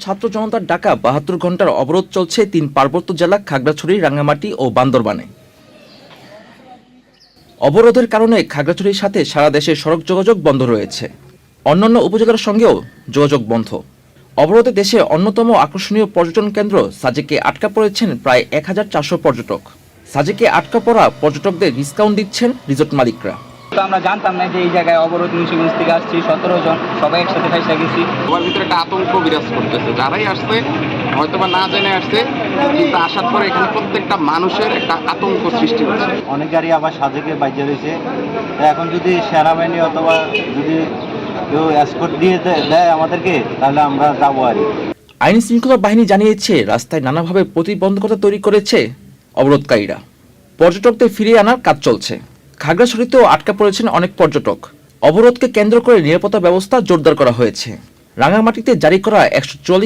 ছাত্র জনতার ডাকা ৭২ ঘন্টার অবরোধ চলছে ৩ পার্বত্য জেলা খাগড়াছড়ি, রাঙ্গামাটি ও বান্দরবানে। অবরোধের কারণে খাগড়াছড়ির সাথে সারা দেশে সড়ক যোগাযোগ বন্ধ রয়েছে। অন্যান্য উপজেলার সঙ্গেও যোগাযোগ বন্ধ। অবরোধে দেশে অন্যতম আকর্ষণীয় পর্যটন কেন্দ্র সাজেকে আটকা পড়েছেন প্রায় ১,৪০০ পর্যটক। সাজেকে আটকা পড়া পর্যটকদের ডিসকাউন্ট দিচ্ছেন রিসোর্ট মালিকরা। আমরা জানতাম না যে এই জায়গায় অবরোধ, মুন্সিগঞ্জ থেকে আসছি 17 জন, সবাই একসাথে ফাইসা গেছি। সবার ভিতরে একটা আতঙ্ক বিরাজ করতেছে। যারাই আসছে হয়তোবা না জেনে আসছে, কিন্তু আসার পরে এখানে প্রত্যেকটা মানুষের একটা আতঙ্ক সৃষ্টি হচ্ছে। অনেক গাড়ি আবার সাজেকে বাইজে রয়েছে। এখন যদি সেনাবাহিনী অথবা যদি কেউ এসকর্ট দিয়ে দেয় আমাদেরকে, তাহলে আমরা যাবো আর কি। আইন শৃঙ্খলা বাহিনী জানিয়েছে রাস্তায় নানাভাবে প্রতিবন্ধকতা তৈরি করেছে অবরোধকারীরা। পর্যটকদের ফিরিয়ে আনার কাজ চলছে। খাগড়াছড়িতেও আটকা পড়েছেন অনেক পর্যটক। অবরোধকে কেন্দ্র করে নিরাপত্তা ব্যবস্থা জোরদার করা হয়েছে। রাঙ্গামাটিতে জারি করা ১৪৪